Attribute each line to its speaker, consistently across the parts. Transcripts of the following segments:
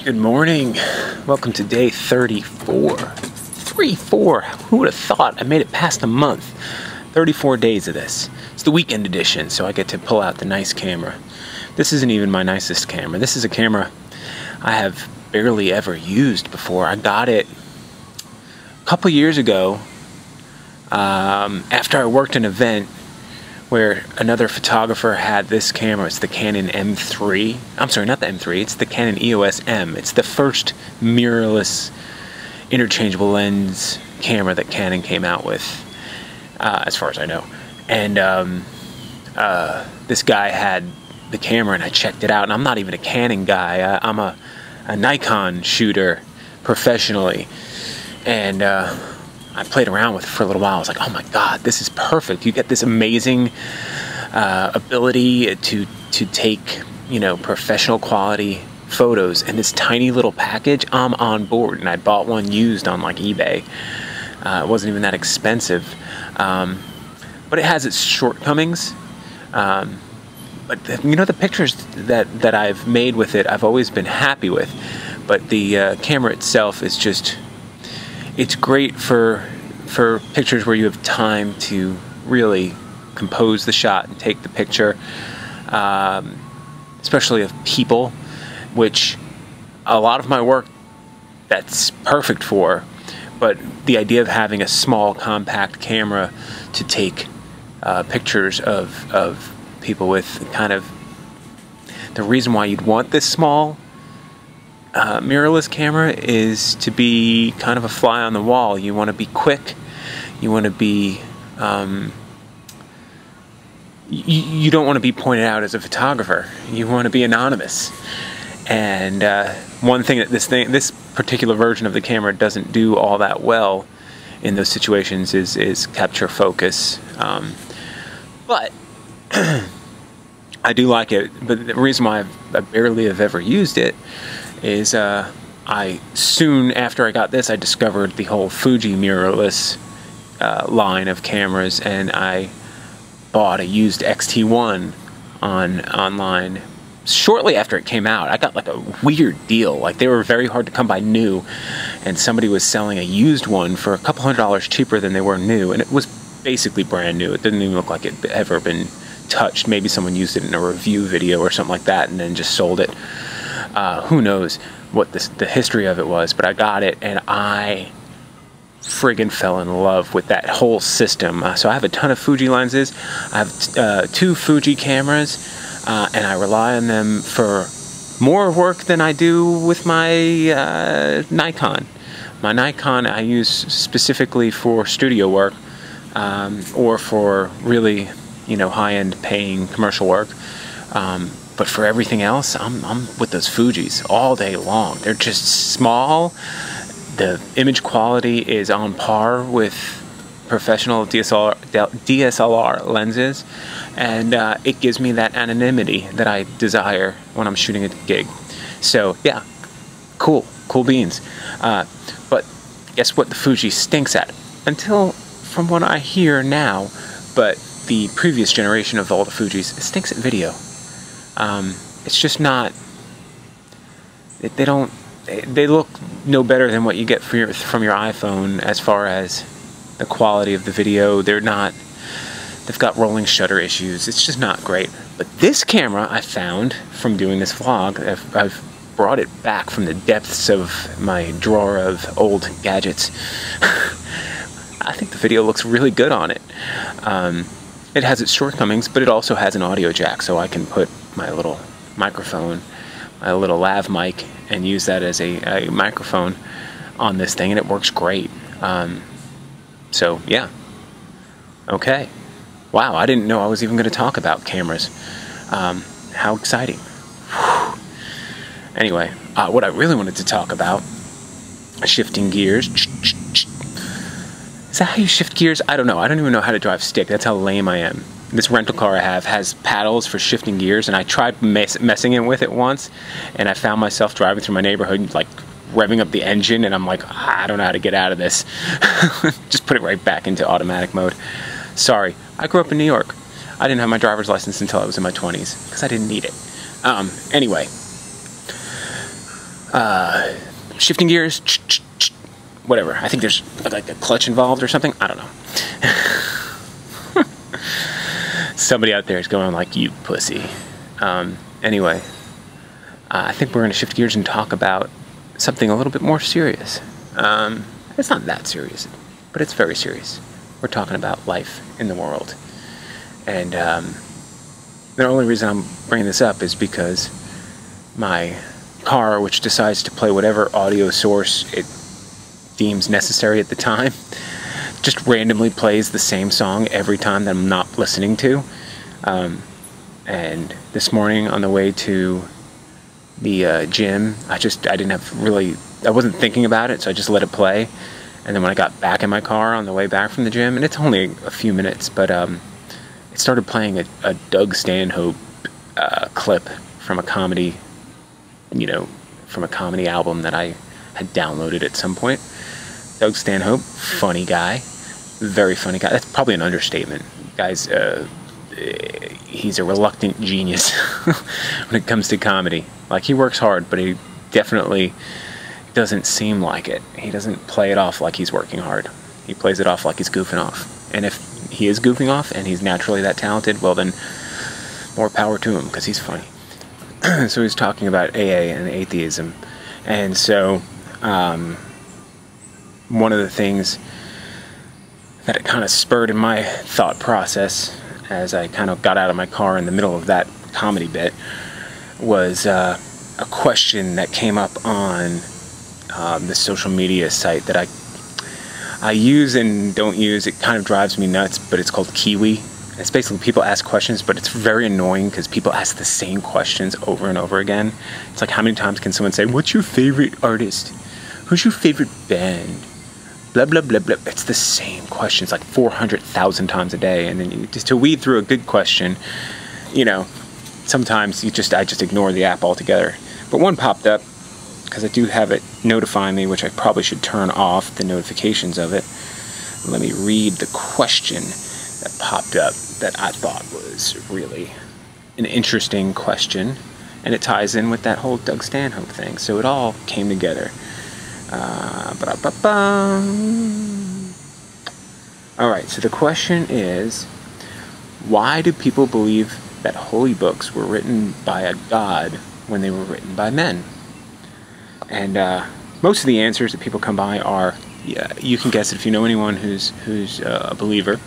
Speaker 1: Good morning. Welcome to day 34. 34. Who would have thought I made it past a month? 34 days of this. It's the weekend edition, so I get to pull out the nice camera. This isn't even my nicest camera. This is a camera I have barely ever used before. I got it a couple years ago after I worked an event where another photographer had this camera. It's the Canon M3. I'm sorry, not the M3. It's the Canon EOS M. It's the first mirrorless interchangeable lens camera that Canon came out with, as far as I know. And this guy had the camera, and I checked it out. And I'm not even a Canon guy. I'm a Nikon shooter professionally. And I played around with it for a little while. I was like, oh my God, this is perfect. You get this amazing ability to take, professional quality photos in this tiny little package. I'm on board, and I bought one used on like eBay. It wasn't even that expensive, but it has its shortcomings. But the pictures that I've made with it, I've always been happy with. But the camera itself is just, it's great for pictures where you have time to really compose the shot and take the picture, especially of people, which a lot of my work that's perfect for. But the idea of having a small compact camera to take pictures of people with kind of the reason why you'd want this small mirrorless camera is to be kind of a fly on the wall. You want to be quick. You want to be you don't want to be pointed out as a photographer. You want to be anonymous. And one thing that this particular version of the camera doesn't do all that well in those situations is capture focus. But I do like it. But the reason why I barely have ever used it is soon after I got this, I discovered the whole Fuji mirrorless line of cameras, and I bought a used XT1 online shortly after it came out. I got like a weird deal. Like, they were very hard to come by new, and somebody was selling a used one for a couple $100 cheaper than they were new, and it was basically brand new. It didn't even look like it had ever been touched. Maybe someone used it in a review video or something like that and then just sold it. Who knows what the history of it was, but I got it, and I friggin' fell in love with that whole system. So I have a ton of Fuji lenses. I have 2 Fuji cameras, and I rely on them for more work than I do with my Nikon. My Nikon I use specifically for studio work, or for really, high-end paying commercial work. But for everything else, I'm with those Fujis all day long. They're just small. The image quality is on par with professional DSLR lenses, and it gives me that anonymity that I desire when I'm shooting a gig. So yeah, cool beans. But guess what the Fuji stinks at? Until, from what I hear now, but the previous generation of all the Fujis, it stinks at video. It's just not. They look no better than what you get from your iPhone as far as the quality of the video. They're not. They've got rolling shutter issues. It's just not great. But this camera I found from doing this vlog, I've brought it back from the depths of my drawer of old gadgets. I think the video looks really good on it. It has its shortcomings, but it also has an audio jack, so I can put my little microphone, my little lav mic, and use that as a microphone on this thing, and it works great. So yeah. Okay. Wow, I didn't know I was even going to talk about cameras. How exciting. Whew. Anyway, what I really wanted to talk about, shifting gears. Is that how you shift gears? I don't know. I don't even know how to drive stick. That's how lame I am. This rental car I have has paddles for shifting gears, and I tried messing with it once, and I found myself driving through my neighborhood, like, revving up the engine, and I'm like, I don't know how to get out of this. Just put it right back into automatic mode. Sorry. I grew up in New York. I didn't have my driver's license until I was in my 20s, because I didn't need it. Anyway. Shifting gears, whatever. I think there's like a clutch involved or something. I don't know. Somebody out there is going like, you pussy. Anyway, I think we're going to shift gears and talk about something a little bit more serious. It's not that serious, but it's very serious. We're talking about life in the world. And the only reason I'm bringing this up is because my car, which decides to play whatever audio source it deems necessary at the time, just randomly plays the same song every time that I'm not listening to. And this morning on the way to the gym, I wasn't thinking about it, so I just let it play. And then when I got back in my car on the way back from the gym, and it's only a few minutes, but it started playing a Doug Stanhope clip from a comedy, from a comedy album that I had downloaded at some point. Doug Stanhope, funny guy, very funny guy. That's probably an understatement, guys. He's a reluctant genius when it comes to comedy. Like, he works hard, but he definitely doesn't seem like it. He doesn't play it off like he's working hard. He plays it off like he's goofing off. And if he is goofing off and he's naturally that talented, well then, more power to him, because he's funny. So he's talking about AA and atheism. And so, one of the things that it kind of spurred in my thought process as I kind of got out of my car in the middle of that comedy bit was a question that came up on the social media site that I use and don't use. It kind of drives me nuts, but it's called Kiwi. It's basically people ask questions, but it's very annoying because people ask the same questions over and over again. It's like, how many times can someone say, what's your favorite artist? Who's your favorite band? Blah, blah, blah, blah. It's the same questions like 400,000 times a day. And then just to weed through a good question, sometimes I just ignore the app altogether. But one popped up, because I do have it notify me, which I probably should turn off the notifications of it. Let me read the question that popped up that I thought was really an interesting question, and it ties in with that whole Doug Stanhope thing. So it all came together. Alright, so the question is, why do people believe that holy books were written by a god when they were written by men? And most of the answers that people come by are, yeah, you can guess it if you know anyone who's a believer.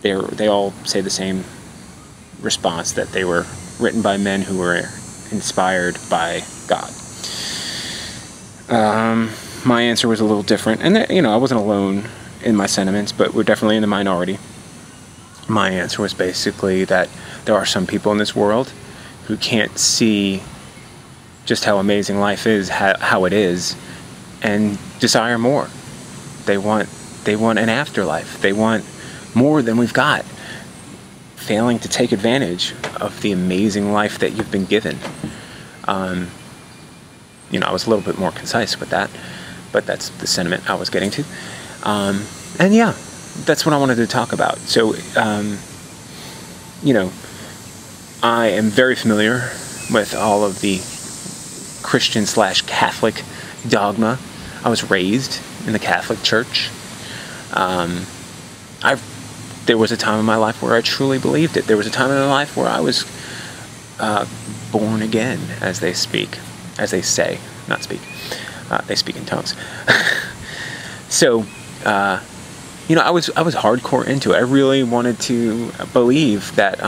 Speaker 1: They all say the same response, that they were written by men who were inspired by God. My answer was a little different, and I wasn't alone in my sentiments, but we're definitely in the minority. My answer was basically that there are some people in this world who can't see just how amazing life is, how it is, and desire more. They want an afterlife. They want more than we've got, failing to take advantage of the amazing life that you've been given. I was a little bit more concise with that, but that's the sentiment I was getting to. And yeah, that's what I wanted to talk about. So, I am very familiar with all of the Christian/Catholic dogma. I was raised in the Catholic Church. There was a time in my life where I truly believed it. There was a time in my life where I was born again, as they say, not speak. They speak in tongues. So, I was hardcore into it. I really wanted to believe that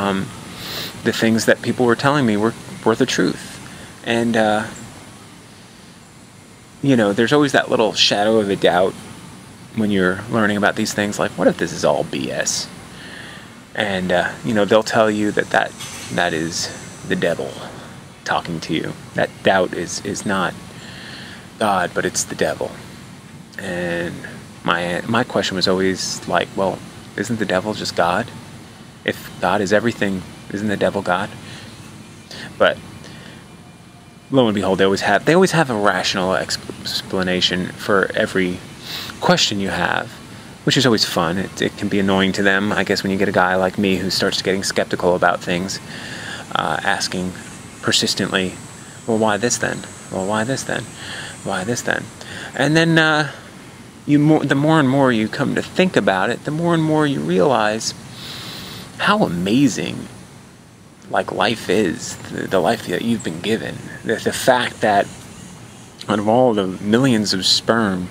Speaker 1: the things that people were telling me were the truth. And, there's always that little shadow of a doubt when you're learning about these things, like, what if this is all BS? And, they'll tell you that is the devil talking to you. That doubt is not God, but it's the devil. And my question was always like, well, isn't the devil just God? If God is everything, isn't the devil God? But lo and behold, they always have a rational explanation for every question you have, which is always fun. It can be annoying to them, I guess, when you get a guy like me who starts getting skeptical about things, asking persistently, well, why this then? Well, why this then? Why this then? And then the more and more you come to think about it, the more and more you realize how amazing life is, the life that you've been given. The fact that out of all the millions of sperm,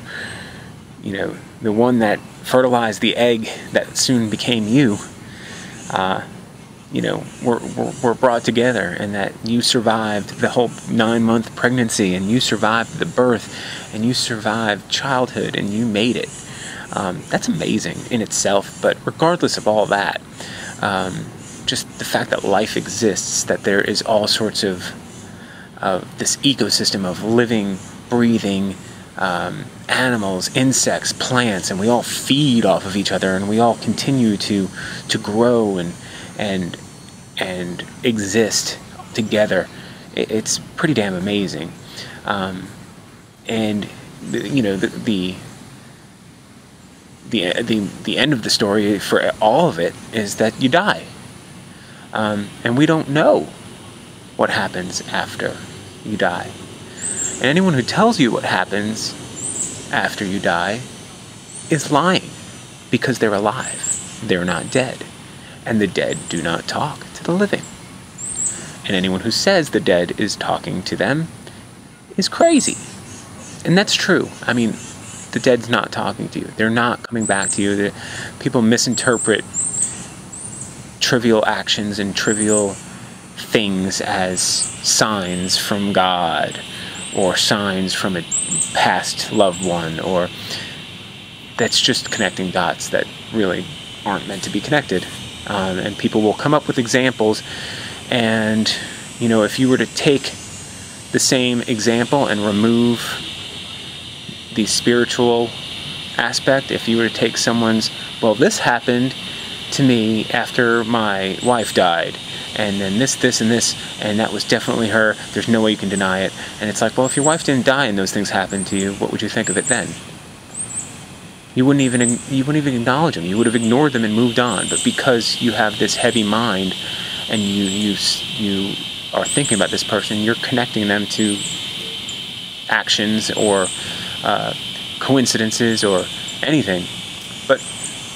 Speaker 1: the one that fertilized the egg that soon became you, were brought together, and that you survived the whole 9-month pregnancy, and you survived the birth, and you survived childhood, and you made it. That's amazing in itself. But regardless of all that, just the fact that life exists, that there is all sorts of this ecosystem of living, breathing animals, insects, plants, and we all feed off of each other, and we all continue to grow and exist together. It's pretty damn amazing. And the end of the story for all of it is that you die. And we don't know what happens after you die. And anyone who tells you what happens after you die is lying, because they're alive. They're not dead. And the dead do not talk to the living. And anyone who says the dead is talking to them is crazy. And that's true. I mean, the dead's not talking to you. They're not coming back to you. People misinterpret trivial actions and trivial things as signs from God, or signs from a past loved one, or that's just connecting dots that really aren't meant to be connected. And people will come up with examples, and if you were to take the same example and remove the spiritual aspect, if you were to take someone's, well, this happened to me after my wife died, and then this, and this, and that was definitely her, there's no way you can deny it. And it's like, well, if your wife didn't die and those things happened to you, what would you think of it then? You wouldn't even acknowledge them. You would have ignored them and moved on. But because you have this heavy mind, and you are thinking about this person, you're connecting them to actions or coincidences or anything. But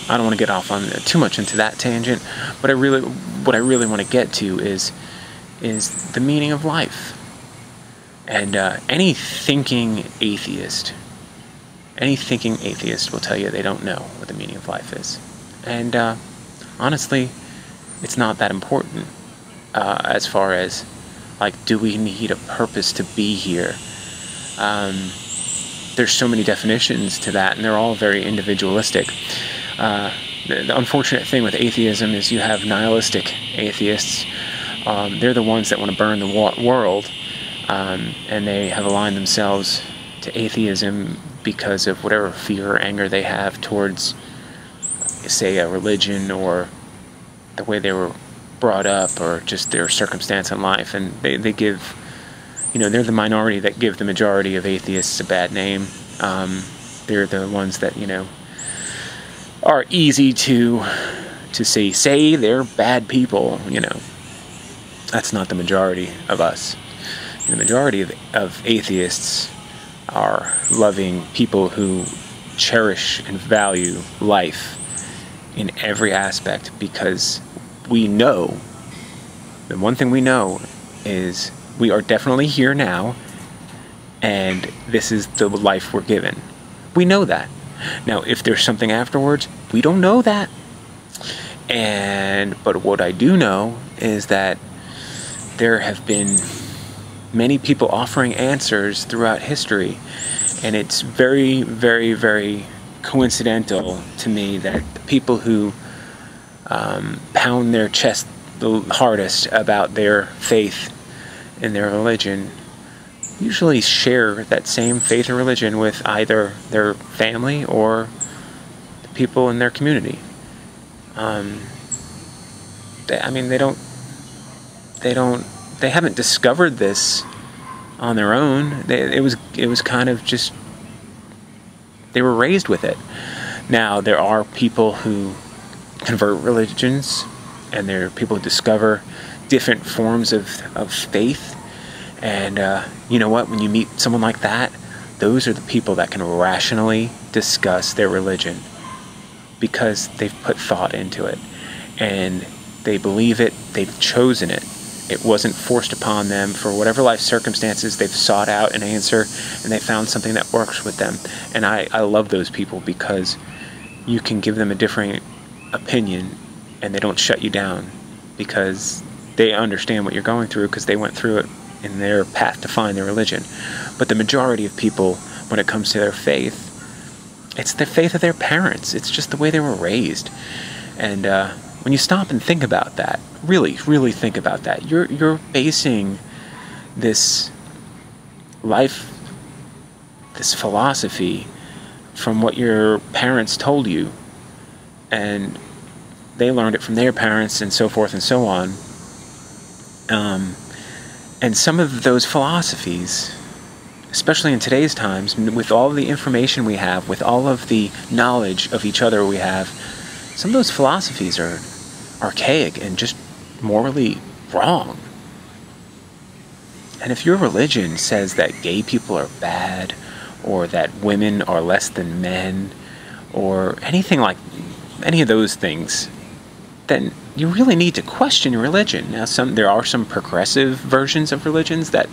Speaker 1: I don't want to get off on too much into that tangent. But what I really want to get to is the meaning of life. And any thinking atheist will tell you they don't know what the meaning of life is. And honestly, it's not that important as far as, do we need a purpose to be here? There's so many definitions to that, and they're all very individualistic. The unfortunate thing with atheism is you have nihilistic atheists. They're the ones that want to burn the world, and they have aligned themselves to atheism because of whatever fear or anger they have towards, say, a religion, or the way they were brought up, or just their circumstance in life. And they give, they're the minority that give the majority of atheists a bad name. They're the ones that, are easy to say they're bad people. That's not the majority of us. The majority of atheists are loving people who cherish and value life in every aspect, because we know, the one thing we know is we are definitely here now, and this is the life we're given. We know that. Now, if there's something afterwards, we don't know that. But what I do know is that there have been many people offering answers throughout history, and it's very, very, very coincidental to me that the people who pound their chest the hardest about their faith and their religion usually share that same faith or religion with either their family or the people in their community. They haven't discovered this on their own. It was kind of just, they were raised with it. Now, there are people who convert religions, and there are people who discover different forms of faith, And you know what? When you meet someone like that, those are the people that can rationally discuss their religion because they've put thought into it. And they believe it, they've chosen it. It wasn't forced upon them. For whatever life circumstances, they've sought out an answer and they found something that works with them. And I love those people because you can give them a different opinion and they don't shut you down because they understand what you're going through because they went through it in their path to find their religion. But the majority of people, when it comes to their faith, it's the faith of their parents. It's just the way they were raised. And when you stop and think about that, really think about that, you're basing this life, this philosophy from what your parents told you, and they learned it from their parents and so forth and so on. And some of those philosophies, especially in today's times, with all the information we have, with all of the knowledge of each other we have, some of those philosophies are archaic and just morally wrong. And if your religion says that gay people are bad, or that women are less than men, or anything like any of those things, then you really need to question your religion. Now, there are some progressive versions of religions that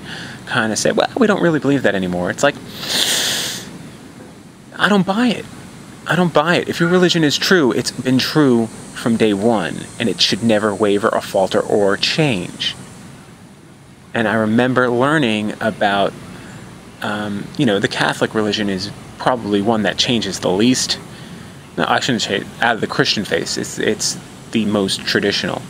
Speaker 1: kind of say, well, we don't really believe that anymore. It's like, I don't buy it. I don't buy it. If your religion is true, it's been true from day one, and it should never waver or falter or change. And I remember learning about, the Catholic religion is probably one that changes the least. No, I shouldn't say out of the Christian faith. It's the most traditional,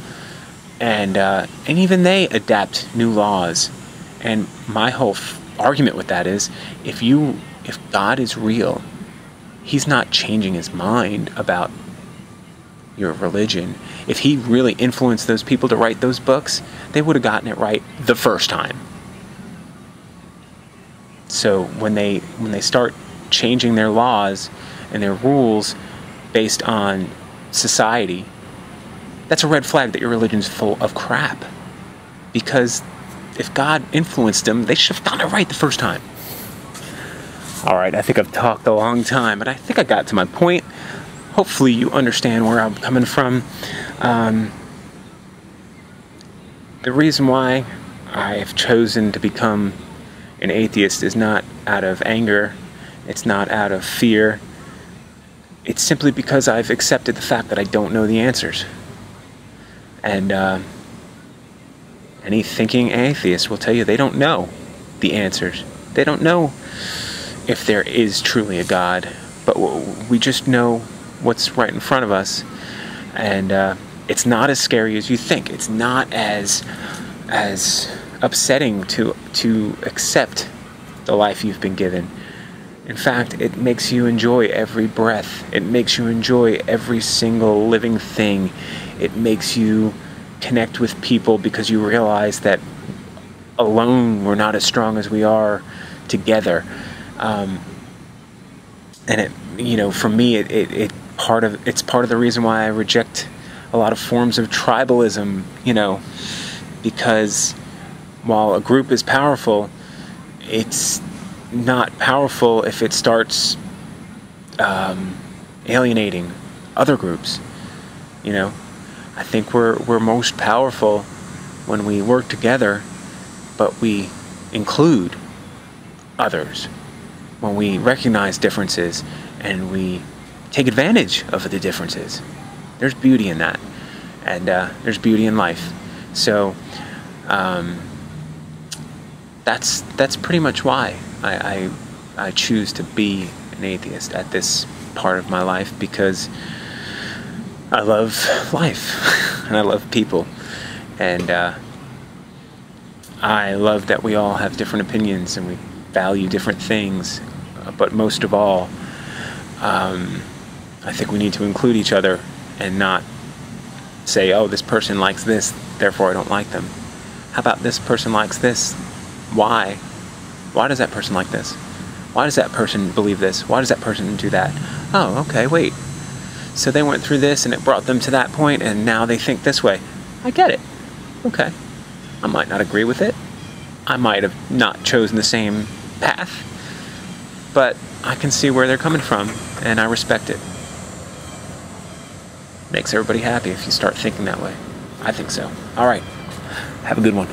Speaker 1: and even they adapt new laws. And my whole argument with that is, if God is real, He's not changing His mind about your religion. If He really influenced those people to write those books, they would have gotten it right the first time. So when they start changing their laws and their rules based on society, that's a red flag that your religion's full of crap. Because if God influenced them, they should have done it right the first time. Alright, I think I've talked a long time, but I think I got to my point. Hopefully you understand where I'm coming from. The reason why I've chosen to become an atheist is not out of anger. It's not out of fear. It's simply because I've accepted the fact that I don't know the answers. And any thinking atheist will tell you they don't know the answers. They don't know if there is truly a God, but we just know what's right in front of us. And it's not as scary as you think. It's not as upsetting to accept the life you've been given. In fact, it makes you enjoy every breath. It makes you enjoy every single living thing. It makes you connect with people because you realize that alone we're not as strong as we are together. And for me, it's part of the reason why I reject a lot of forms of tribalism. Because while a group is powerful, it's not powerful if it starts alienating other groups. I think we're most powerful when we work together, but we include others. When we recognize differences and we take advantage of the differences. There's beauty in that, and there's beauty in life. So that's pretty much why I choose to be an atheist at this part of my life, because I love life and I love people, and I love that we all have different opinions and we value different things, but most of all, I think we need to include each other and not say, oh, this person likes this, therefore I don't like them. How about this person likes this? Why? Why does that person like this? Why does that person believe this? Why does that person do that? Oh, okay, wait. So they went through this and it brought them to that point and now they think this way. I get it. Okay. I might not agree with it, I might have not chosen the same path, but I can see where they're coming from, and I respect it. Makes everybody happy if you start thinking that way. I think so. All right. Have a good one.